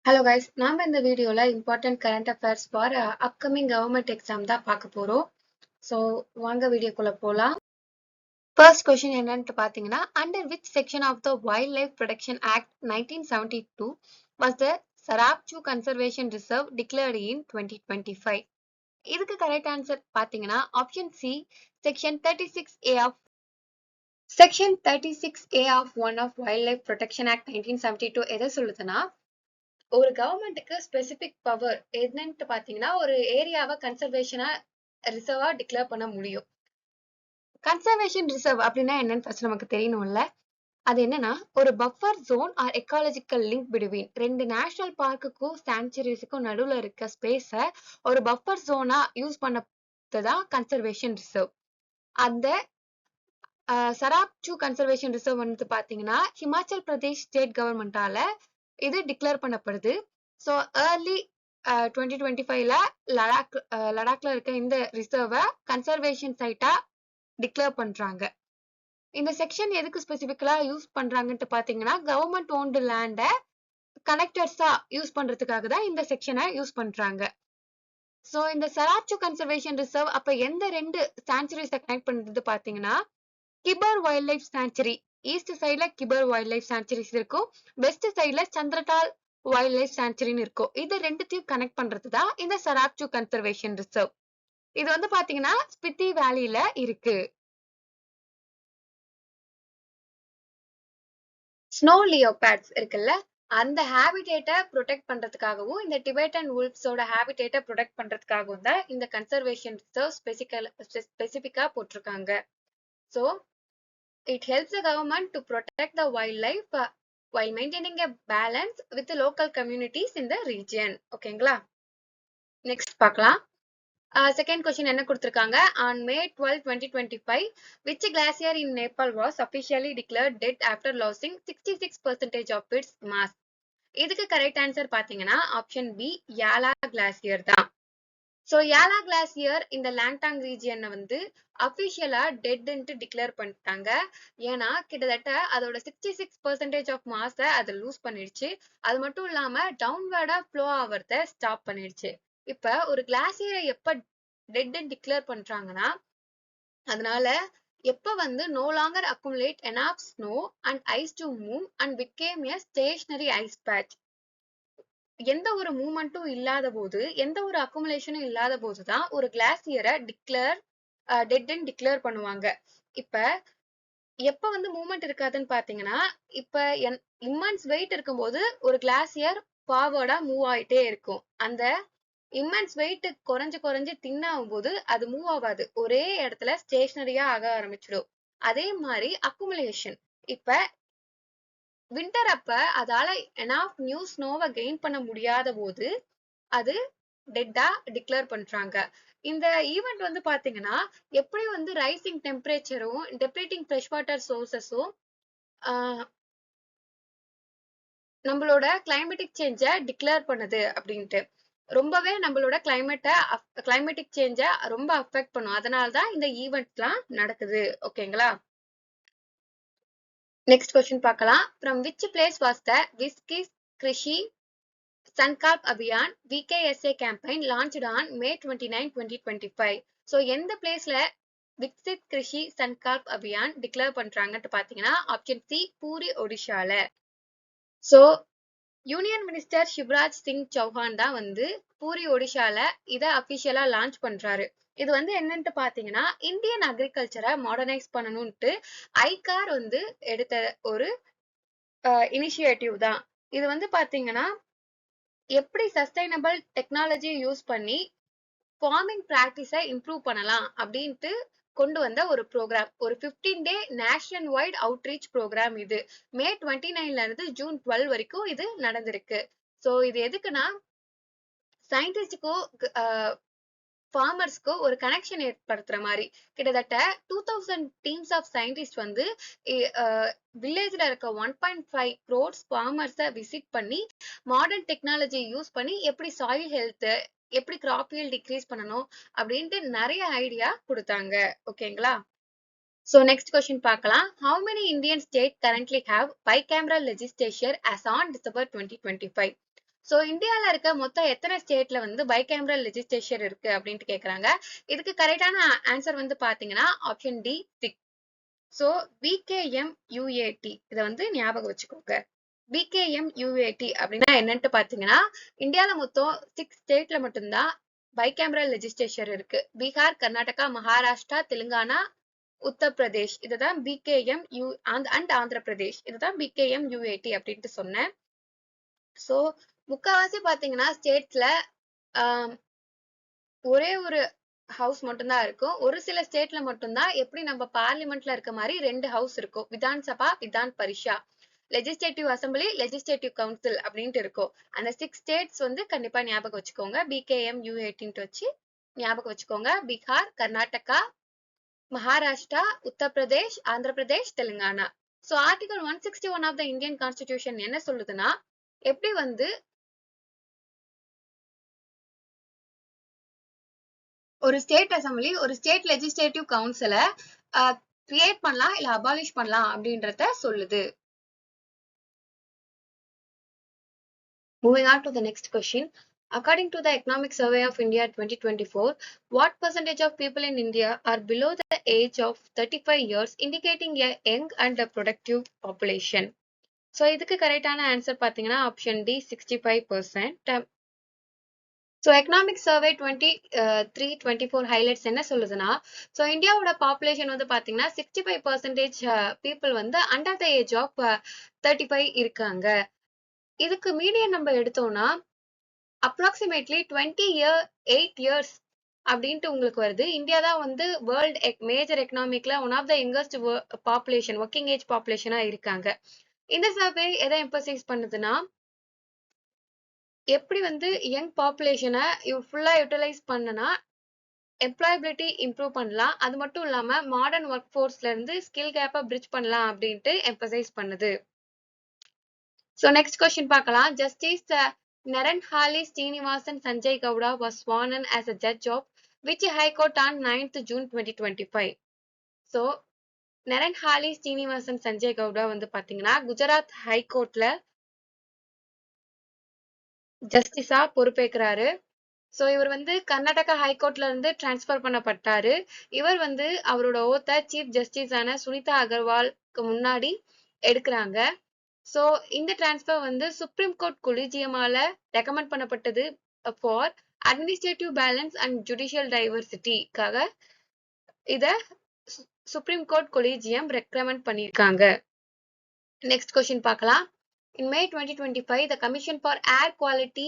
Hello guys, நாம இந்த வீடியோல important current affairs for upcoming government exam தான் பார்க்க போறோம். So வாங்க வீடியோக்குள்ள போலாம். First question என்னன்னு பாத்தீங்கன்னா, under which section of the Wildlife Protection Act 1972 was the Sarapchu Conservation Reserve declared in 2025? இதுக்கு correct answer பாத்தீங்கன்னா, option C, section 36A of Section 36A of 1 of Wildlife Protection Act 1972 எதை சொல்லுதுன்னா, ஒரு கவர்மெண்ட்டுக்கு specific power என்னன்னு பாத்தீங்கன்னா ஒரு ஏரியாவை கன்சர்வேஷனா ரிசர்வா டிக்ளேர் பண்ண முடியும். கன்சர்வேஷன் ரிசர்வ் அப்படின்னா என்னன்னு ஃபர்ஸ்ட் நமக்கு தெரியணும்ல. அது என்னன்னா ஒரு buffer zone or ecological link between ரெண்டு நேஷனல் பார்க்குக்கும் சாங்சுரிஸுக்கும் நடுவுல இருக்க ஸ்பேஸ ஒரு பஃபர் ஜோனா யூஸ் பண்ணதான் கன்சர்வேஷன் ரிசர்வ். அந்த சராப்சு கன்சர்வேஷன் ரிசர்வ் வந்து பாத்தீங்கன்னா ஹிமாச்சல் பிரதேஷ் ஸ்டேட் கவர்மெண்டால இது டிக்ளேர் பண்ணப்படுது. ஸோ ஏர்லி 2025ல லடாக்ல இருக்க இந்த ரிசர்வை கன்சர்வேஷன் சைட்டா டிக்ளேர் பண்றாங்க. இந்த செக்ஷன் எதுக்கு ஸ்பெசிபிக்கலா யூஸ் பண்றாங்கன்ட்டு பாத்தீங்கன்னா கவர்மெண்ட் ஓன்டு லேண்ட கனெக்டர்ஸா யூஸ் பண்றதுக்காக தான் இந்த செக்ஷனை யூஸ் பண்றாங்க. ஸோ இந்த சராப்சு கன்சர்வேஷன் ரிசர்வ் அப்ப எந்த ரெண்டு சாங்சுரிஸை கனெக்ட் பண்றது பாத்தீங்கன்னா Kibber wildlife sanctuary, east சைட்ல கிபர் வைல்ட் லைஃப் சாங்சுரிஸ் இருக்கும், வெஸ்ட் சைட்ல சந்திரடால் வைல்ட் லைஃப் சாங்சுரின்னு இருக்கும். இது ரெண்டுத்தையும் கனெக்ட் பண்றதுதான் இந்த சராப்சு கன்சர்வேஷன் ரிசர்வ். இது வந்து பாத்தீங்கன்னா ஸ்பித்தி வேலியில இருக்கு. ஸ்னோ லியோபார்ட்ஸ் இருக்குல்ல, அந்த ஹேபிடேட்டை ப்ரொடெக்ட் பண்றதுக்காகவும் இந்த டிபெட்டன் வுல்ஃப்ஸோட ஹேபிடேட்டை ப்ரொடெக்ட் பண்றதுக்காகவும் தான் இந்த கன்சர்வேஷன் ரிசர்வ் ஸ்பெசிபிக்கா போட்டிருக்காங்க. So it helps the government to protect the wildlife while maintaining a balance with the local communities in the region. ஓகேங்களா? நெக்ஸ்ட் பார்க்கலாம். செகண்ட் கொஸ்டின் என்ன கொடுத்திருக்காங்க? On May 12, 2025, which glacier in Nepal was officially declared dead after losing 66% of its mass? இதுக்கு correct answer பாத்தீங்கன்னா option B, யாலா glacier தான். So யாலா glacier இந்த லாங்டாங் ரீஜியனை வந்து அபிஷியலா டெட்ன்ட்டு declare பண்ணிட்டாங்க. ஏன்னா கிட்டத்தட்ட அதோட 66% ஆஃப் மாஸை அதை லூஸ் பண்ணிடுச்சு. அது மட்டும் இல்லாம டவுன்வர்டா ஃப்ளோ ஆகிறத ஸ்டாப் பண்ணிடுச்சு. இப்ப ஒரு கிளாசியரை எப்ப டெட்ன்னு டிக்ளேர் பண்றாங்கன்னா அதனால எப்ப வந்து no longer accumulate enough snow and ice to move and become a stationary ice patch. எந்த ஒரு மூவ்மெண்ட்டும் இல்லாத போது, எந்த ஒரு அக்குமுலேஷனும் இல்லாத போதுதான் ஒரு கிளாசியரை டெட்ன்னு டிக்ளேர் பண்ணுவாங்க. இப்ப எப்ப வந்து மூவ்மெண்ட் இருக்காதுன்னு பாத்தீங்கன்னா இப்ப இம்மன்ஸ் வெயிட் இருக்கும்போது ஒரு கிளாசியர் ஃபார்வர்டா மூவ் ஆயிட்டே இருக்கும். அந்த இம்மன்ஸ் வெயிட் குறைஞ்சு குறைஞ்சு தின்னாகும் போது அது மூவ் ஆகாது, ஒரே இடத்துல ஸ்டேஷனரியா ஆக ஆரம்பிச்சிடும். அதே மாதிரி அக்குமுலேஷன், இப்ப வின்டர் அப்ப அதால எனாஃப் நியூ ஸ்னோவை கெயின் பண்ண முடியாத போது அது டெட்டா டிக்ளேர் பண்றாங்க. இந்த ஈவெண்ட் வந்து பாத்தீங்கன்னா எப்படி வந்து ரைசிங் டெம்பரேச்சரும் டெப்ளீட்டிங் ஃப்ரெஷ் வாட்டர் சோர்சஸும் நம்மளோட கிளைமேட்டிக் சேஞ்ச டிக்ளேர் பண்ணுது அப்படின்ட்டு ரொம்பவே நம்மளோட கிளைமேட்டிக் சேஞ்ச ரொம்ப அஃபெக்ட் பண்ணும். அதனாலதான் இந்த ஈவெண்ட்லாம் நடக்குது. ஓகேங்களா? நெக்ஸ்ட் கொஸ்டின் பார்க்கலாம். From which place was the Viksit Krishi Sankalp Abhiyan VKSA campaign launched on May 29, 2025? So எந்த பிளேஸ்ல விக்சித் கிருஷி சன்கல்ப் அபியான் டிக்ளேர் பண்றாங்கன்னு பாத்தீங்கன்னா ஆப்ஷன் சி, பூரி ஒடிஷால. So union minister Shivraj Singh Chouhan தான் வந்து பூரி ஒடிஷால இதை அபிஷியலா லான்ச் பண்றாரு. இது வந்து என்னன்ட்டு பாத்தீங்கன்னா இந்தியன் அக்ரிகல்ச்சரை மாடர்னைஸ் பண்ணணும்ட்டு ஐகார் வந்து எடுத்த ஒரு இனிஷியேட்டிவ் தான். இது வந்து பாத்தீங்கன்னா எப்படி சஸ்டைனபிள் டெக்னாலஜி யூஸ் பண்ணி ஃபார்மிங் பிராக்டிஸை இம்ப்ரூவ் பண்ணலாம் அப்படின்ட்டு கொண்டு வந்த ஒரு ப்ரோக்ராம், ஒரு 15-day national white outreach program. இது மே 29ல இருந்து ஜூன் 12 வரைக்கும் இது நடந்திருக்கு. ஸோ இது எதுக்குன்னா சயின்டிஸ்டுக்கும் ஃபார்மர்ஸ்க்கு ஒரு கனெக்ஷன் ஏற்படுத்துற மாதிரி கிட்டத்தட்ட 2000 டீம்ஸ் ஆஃப் சயின்டிஸ்ட் வந்து வில்லேஜ்ல இருக்க 1.5 crores ஃபார்மர்ஸை விசிட் பண்ணி மாடர்ன் டெக்னாலஜி யூஸ் பண்ணி எப்படி சாயில் ஹெல்த், எப்படி கிராப் ஈல்ட் டிக்ரீஸ் பண்ணணும் அப்படின்ட்டு நிறைய ஐடியா கொடுத்தாங்க. ஓகேங்களா? ஸோ நெக்ஸ்ட் கொஸ்டின் பார்க்கலாம். How many Indian states currently have bicameral legislature as on December 2025? So இந்தியால இருக்க மொத்தம் எத்தனை ஸ்டேட்ல வந்து பைகேமரல் லெஜிஸ்லேச்சர் இருக்கு அப்படின்ட்டு கேக்குறாங்க. இதுக்கு கரெக்டான ஆன்சர் வந்து பாத்தீங்கன்னா ஆப்ஷன் டி 6. சோ பிகேஎம்யூஏடி இத வந்து ஞாபகம் வச்சுக்கோங்க. பிகேஎம்யூஏடி அப்படின்னா என்னன்ட்டு பாத்தீங்கன்னா இந்தியால மொத்தம் 6 ஸ்டேட்ல மட்டும்தான் பைகேமரல் லெஜிஸ்லேச்சர் இருக்கு. பீகார், கர்நாடகா, மகாராஷ்டிரா, தெலுங்கானா, உத்தரப்பிரதேஷ் இதுதான் பிகேஎம்யூ அண்ட் ஆந்திர பிரதேஷ் இதுதான் பிகேஎம்யூஏடி அப்படின்ட்டு சொன்னேன். சோ முக்காவாசி பாத்தீங்கன்னா ஸ்டேட்ஸ்ல ஒரே ஒரு ஹவுஸ் மட்டும்தான் இருக்கும். ஒரு சில ஸ்டேட்ல மட்டும்தான் எப்படி நம்ம பார்லிமெண்ட்ல இருக்க மாதிரி 2 ஹவுஸ் இருக்கும். Vidhan Sabha, Vidhan Parishad, legislative assembly, legislative council அப்படின்ட்டு இருக்கும். அந்த 6 ஸ்டேட்ஸ் வந்து கண்டிப்பா ஞாபகம் வச்சுக்கோங்க. பிகேஎம்யூ18 வச்சு ஞாபகம் வச்சுக்கோங்க. Bihar, Karnataka, Maharashtra, Uttar Pradesh, Andhra Pradesh, Telangana. So article 161 of the Indian constitution என்ன சொல்லுதுன்னா எப்படி வந்து ஒரு ஸ்டேட் அசம்பிளி ஒரு ஸ்டேட் லெஜிஸ்லேட்டிவ் கவுன்சில கிரியேட் பண்ணலாம் இல்ல அபாலிஷ் பண்ணலாம் அப்படின்றத சொல்லுது. Moving on to the next question. According to the Economic Survey of India 2024, what percentage of people in India are below the age of 35 years, indicating a young and a productive population? So இதுக்கு கரெக்டான answer பாத்தீங்கன்னா option D 65%. So economic survey 23-24 highlights என்ன சொல்லுதுன்னா so இந்தியாவோட population வந்து பார்த்தீங்கன்னா 65% people வந்து under the age of 35 இருக்காங்க. இதுக்கு மீடியம் நம்ம எடுத்தோம்னா அப்ராக்சிமேட்லி 8 இயர்ஸ் அப்படின்ட்டு உங்களுக்கு வருது. இந்தியா தான் வந்து வேர்ல்டு மேஜர் எக்கனாமிக்ல one of the youngest population working age பாப்புலேஷனா இருக்காங்க. இந்த சர்வே எதை எம்பசைஸ் பண்ணுதுன்னா எப்படி வந்து யங் பாப்புலேஷனை ஃபுல்லா யூட்டிலைஸ் பண்ணனா எம்ப்ளாயபிலிட்டி இம்ப்ரூவ் பண்ணலாம். அது மட்டும் இல்லாம மாடர்ன் ஒர்க் ஃபோர்ஸ்ல இருந்து ஸ்கில் கேப்பை பிரிட்ஜ் பண்ணலாம் அப்படின்ட்டு எம்பசைஸ் பண்ணுது. ஸோ நெக்ஸ்ட் கொஸ்டின் பார்க்கலாம். Justice Narenhalli Srinivasan Sanjay Gowda was sworn in as a judge of which high court on 9th June 2025? So Narenhalli Srinivasan Sanjay Gowda வந்து பாத்தீங்கன்னா குஜராத் ஹைகோர்ட்ல ஜஸ்டிஸா பொறுப்பேற்கிறாரு. சோ இவர் வந்து கர்நாடகா ஹைகோர்ட்ல இருந்து டிரான்ஸ்பர் பண்ணப்பட்டாரு. இவர் வந்து அவரோட ஓத்த சீஃப் ஜஸ்டிஸான சுனிதா அகர்வால்க்கு முன்னாடி எடுக்கிறாங்க. சோ இந்த டிரான்ஸ்பர் வந்து சுப்ரீம் கோர்ட் கொலிஜியமால ரெக்கமெண்ட் பண்ணப்பட்டது for administrative balance and judicial டைவர்சிட்டிக்காக இத சுப்ரீம் கோர்ட் கொலிஜியம் ரெக்கமெண்ட் பண்ணிருக்காங்க. நெக்ஸ்ட் கொஸ்டின் பார்க்கலாம். In May 2025, the Commission for Air Quality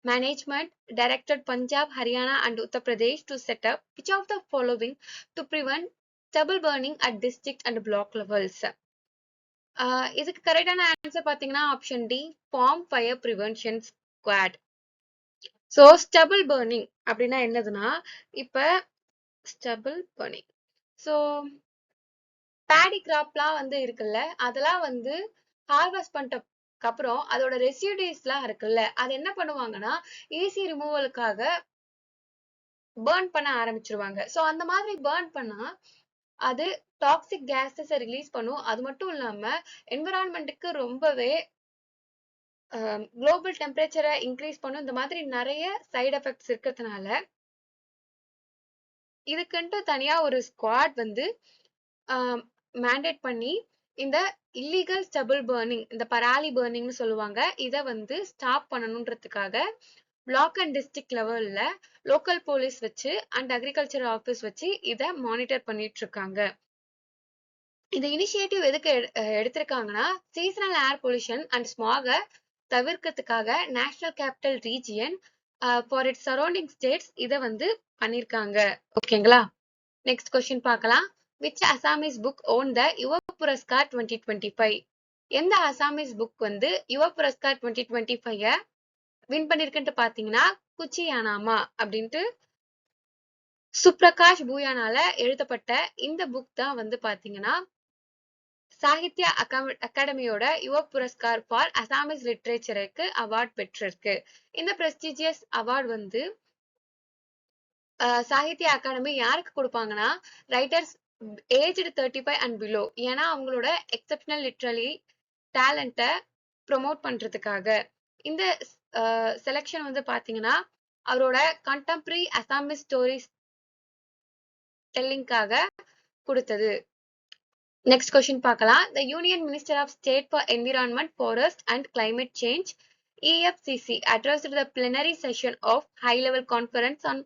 Management directed Punjab, Haryana and Uttar Pradesh to set up which of the following to prevent stubble burning at district and block levels? இதுக்கு கரெக்டான answer பாத்தீங்கன்னா option D farm fire prevention squad. So stubble burning அப்படின்னா என்னதுன்னா இப்ப stubble burning so paddy கிராப்லாம் வந்து இருக்குல்ல அதெல்லாம் வந்து ஹார்வெஸ்ட் பண்ணிட்ட அப்புறம் அதோட ரெசிடியூஸ்லாம் இருக்குல்ல அது என்ன பண்ணுவாங்கன்னா ஈஸி ரிமூவலுக்காக பர்ன் பண்ண ஆரம்பிச்சிருவாங்க. சோ அந்த மாதிரி பர்ன் பண்ணா அது டாக்ஸிக் கேஸஸ் ரிலீஸ் பண்ணும். அது மட்டும் இல்லாம என்விரான்மெண்ட்டுக்கு ரொம்பவே குளோபல் டெம்பரேச்சரை இன்க்ரீஸ் பண்ணும். இந்த மாதிரி நிறைய சைடு எஃபெக்ட்ஸ் இருக்கிறதுனால இதுக்குன்ட்டு தனியா ஒரு ஸ்குவாட் வந்து மேண்டேட் பண்ணி இந்த இல்லீகல் ஸ்டபிள் பர்னிங் இந்த பராலி பர்னிங்னு சொல்லுவாங்க இதை வந்து ஸ்டாப் பண்ணணுன்றதுக்காக பிளாக் அண்ட் டிஸ்ட்ரிக்ட் லெவல்ல லோக்கல் போலீஸ் வச்சு அண்ட் அக்ரிகல்ச்சர் ஆஃபீஸ் வச்சு இதை மானிட்டர் பண்ணிட்டு இருக்காங்க. இந்த இனிஷியேட்டிவ் எதுக்கு எடுத்திருக்காங்கன்னா seasonal air pollution and ஸ்மாக தவிர்க்கிறதுக்காக national capital region for it's surrounding states இதை வந்து பண்ணிருக்காங்க. ஓகேங்களா? நெக்ஸ்ட் கொஸ்டின் பார்க்கலாம். Which Assamese book owned the யுவ புரஸ்கார் 2025? எந்த அசாமீஸ் புக் வந்து யுவ புரஸ்கார் 2025 வின் பண்ணிருக்குன்ட்டு பாத்தீங்கன்னா குச்சியானாமா அப்படின்ட்டு சுப்ரகாஷ் பூயானால எழுதப்பட்ட இந்த புக் தான் வந்து பாத்தீங்கன்னா சாகித்ய அகாடமியோட யுவ புரஸ்கார் ஃபார் அசாமீஸ் லிட்ரேச்சருக்கு அவார்ட் பெற்றிருக்கு. இந்த பிரஸ்டீஜியஸ் அவார்ட் வந்து சாகித்ய அகாடமி யாருக்கு கொடுப்பாங்கன்னா ரைட்டர்ஸ் ஏஜ்டு 35 அண்ட் பிலோ. ஏன்னா அவங்களோட எக்ஸப்ஷனல் லிட்ரரி டேலண்ட்டை ப்ரொமோட் பண்றதுக்காக. இந்த செலக்ஷன் வந்து பாத்தீங்கன்னா அவரோட கண்டெம்பரரி அசாமிஸ் ஸ்டோரிஸ் டெல்லிங்காக கொடுத்தது. நெக்ஸ்ட் கொஸ்டின் பார்க்கலாம். The Union Minister of State for Environment, Forest and Climate Change EFCC addressed the plenary session of High-Level Conference on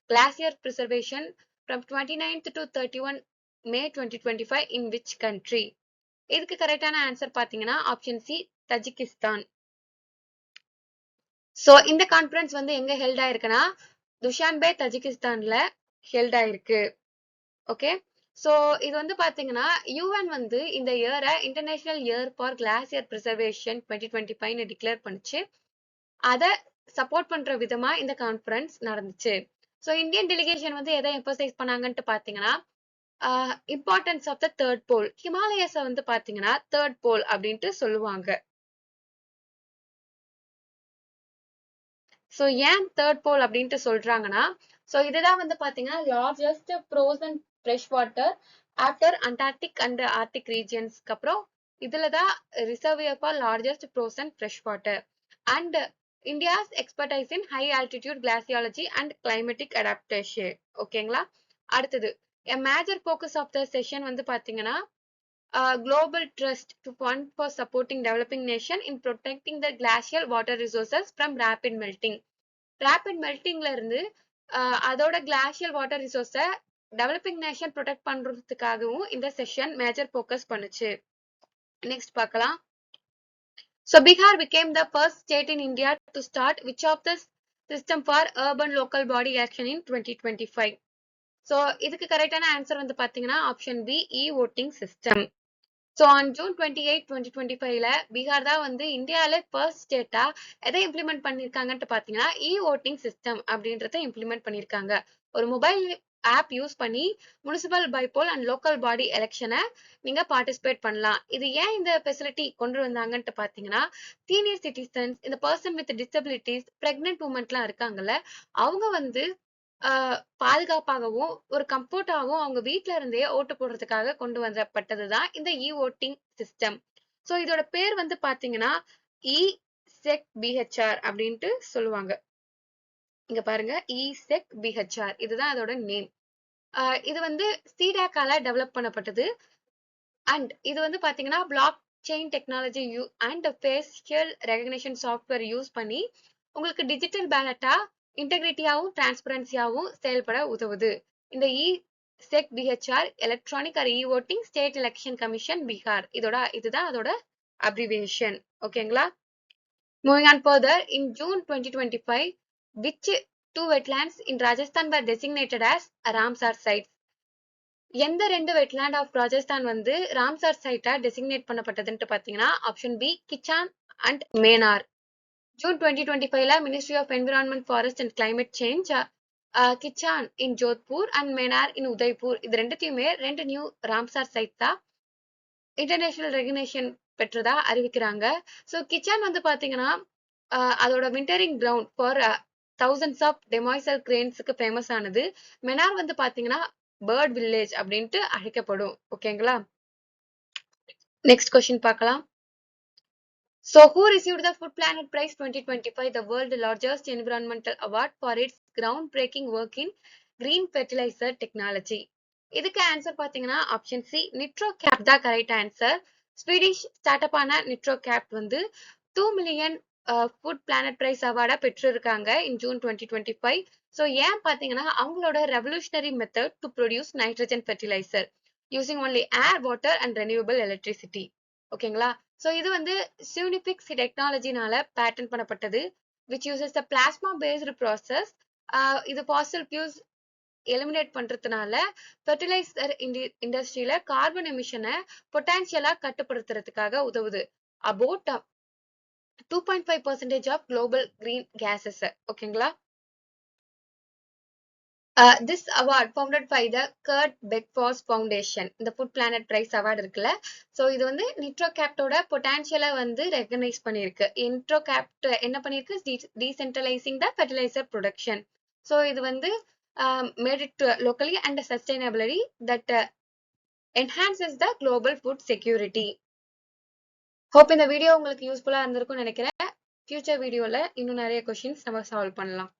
Glacier Preservation from 29th to 31 May 2025 in which country? இதுக்கு கரெக்டான answer பாத்தீங்கன்னா option C Tajikistan. So இந்த conference வந்து எங்க held ஆயிருக்குன்னா Dushanbe தஜிகிஸ்தான்ல held ஆயிருக்கு. Okay, so இது வந்து பாத்தீங்கன்னா யூஎன் வந்து இந்த இயரை international year for glacier preservation 2025 declare பண்ணுச்சு. அதை சப்போர்ட் பண்ற விதமா இந்த கான்ஃபரன்ஸ் நடந்துச்சு. சோ இந்தியன் டெலிகேஷன் வந்து எதை எம்பசைஸ் பண்ணாங்கன்ட்டு பாத்தீங்கன்னா இம்பார்ட்டன்ஸ் ஆஃப் த தேர்ட் போல். ஹிமாலயஸை வந்து பாத்தீங்கன்னா தேர்ட் போல் அப்படின்ட்டு சொல்லுவாங்க. சோ ஏன் தேர்ட் போல் அப்படின்ட்டு சொல்றாங்கன்னா சோ இதுதான் வந்து பாத்தீங்கன்னா largest frozen fresh water after Antarctic and Arctic ரீஜியன்ஸ்க்கு அப்புறம் இதுலதான் reservoir for largest frozen fresh water and India's expertise in high altitude glaciology and climatic adaptation. ஓகேங்களா, அடுத்தது a major focus of the session வந்து பாத்தீங்கன்னா global trust to fund for supporting developing nation in protecting the glacial water resources from rapid melting. rapid meltingல இருந்து அதோட glacial water resource developing nation protect பண்றதுக்காகவும் இந்த session major focus பண்ணுச்சு. Next பார்க்கலாம். So Bihar became the first state in India to start which of the system for urban local body election in 2025? So இதுக்கு கரெக்டான answer வந்து பாத்தீங்கன்னா option B voting system. So on June 28, 2025ல பீகார் தான் வந்து இந்தியாவில ஃபர்ஸ்ட் ஸ்டேட்டா எதை இம்ப்ளிமெண்ட் பண்ணிருக்காங்கன்னு பாத்தீங்கன்னா voting system அப்படின்றத இம்ப்ளிமெண்ட் பண்ணிருக்காங்க. ஒரு மொபைல் ஆப் யூஸ் பண்ணி முனிசிபல் பைபோல் அண்ட் லோக்கல் பாடி எலெக்ஷனை நீங்க பார்ட்டிசிபேட் பண்ணலாம். இது ஏன் இந்த ஃபெசிலிட்டி கொண்டு வந்தாங்கன்ட்டு பாத்தீங்கன்னா சீனியர் சிட்டிசன்ஸ், இந்த பர்சன் வித் டிசபிலிட்டிஸ், பிரெக்னென்ட் உமன்ஸ்லாம் இருக்காங்கல்ல, அவங்க வந்து பாதுகாப்பாகவும் ஒரு கம்ஃபர்டாகவும் அவங்க வீட்ல இருந்தே ஓட்டு போடுறதுக்காக கொண்டு வரப்பட்டதுதான் இந்த voting சிஸ்டம். சோ இதோட பேர் வந்து பாத்தீங்கன்னா ESEC-BHR அப்படின்ட்டு சொல்லுவாங்க. இங்க பாருங்க, ESEC-BHR இதுதான் அதோட நேம். இது வந்து CDAC-ஆல டெவலப் பண்ணப்பட்டது அண்ட் இது வந்து பாத்தீங்கன்னா block chain technology and facial recognition software use பண்ணி உங்களுக்கு டிஜிட்டல் பேலட்டா இன்டெகிரிட்டியாவும் டிரான்ஸ்பரன்சியாவும் செயல்பட உதவுது. இந்த ESEC-BHR electronic or voting state election commission Bihar இதுதான் அதோட அப்ரிவியேஷன். ஓகேங்களா, moving on further. In June 2025 which two wetlands in Rajasthan were designated as Ramsar sites? எந்த ரெண்டு வெட்லேண்ட் ஆஃப் ராஜஸ்தான் வந்து ராம்சார் சைட்டா டெசிக்னேட் பண்ணப்பட்டதுன்னு பாத்தீங்கன்னா option B Khichan and Menar. June 2025ல ministry of environment, forest and climate change Khichan in Jodhpur and Menar in Udaipur இது ரெண்டுத்தையுமே ரெண்டு new Ramsar site தான் இன்டர்நேஷனல் ரெகக்னிஷன் பெற்றதா அறிவிக்கிறாங்க. ஸோ கிச்சான் வந்து பாத்தீங்கன்னா அதோட wintering ground for thousands of demoiselle கிரேன்ஸுக்கு ஃபேமஸ் ஆனது. மெனார் வந்து பாத்தீங்கன்னா பேர்ட் வில்லேஜ் அப்படின்ட்டு அழைக்கப்படும். ஓகேங்களா, நெக்ஸ்ட் கொஸ்டின் பார்க்கலாம். So who received the Food Planet Prize 2025, the world's largest environmental award for its groundbreaking work in green fertilizer technology? இதுக்கு answer பாத்தீங்கன்னா ஆப்ஷன் சி நிட்ரோகேப் தான் correct answer. Swedish startup ஆன NitroCapt வந்து 2 million food planet prize அவார்டா பெற்றிருக்காங்க in June 2025. So ஏன் பாத்தீங்கன்னா அவங்களோட revolutionary method to produce nitrogen fertilizer using only air, water and renewable electricity. ஓகேங்களா, ஸோ இது வந்து சியூனிபிக்ஸ் டெக்னாலஜினால பேட்டன் பண்ணப்பட்டது which uses the plasma based process. இது ஃபாசில் ஃபியூல்ஸ் எலிமினேட் பண்றதுனால ஃபெர்டிலைசர் இண்டஸ்ட்ரியில கார்பன் எமிஷனை பொட்டான்சியலா கட்டுப்படுத்துறதுக்காக உதவுது. About 2.5% of global green gases. ஓகேங்களா, this award founded by the Kurt Beckfors Foundation. இந்த ஃபுட் பிளானட் பிரைஸ் அவார்டு இருக்குல்ல, ஸோ இது வந்து நிட்ரோகேப்டோட பொட்டான்சியலை வந்து ரெகனைஸ் பண்ணியிருக்கு. நிட்ரோகேப்ட் என்ன பண்ணியிருக்கு, டீசென்ட்ரலைசிங் த ஃபெர்டிலைசர் ப்ரொடக்ஷன். ஸோ இது வந்து made it locally and sustainably that enhances the global food security. Hope இந்த வீடியோ உங்களுக்கு யூஸ்ஃபுல்லா இருந்திருக்கும்னு நினைக்கிறேன். ஃபியூச்சர் வீடியோல இன்னும் நிறைய கொஷின்ஸ் நம்ம சால்வ் பண்ணலாம்.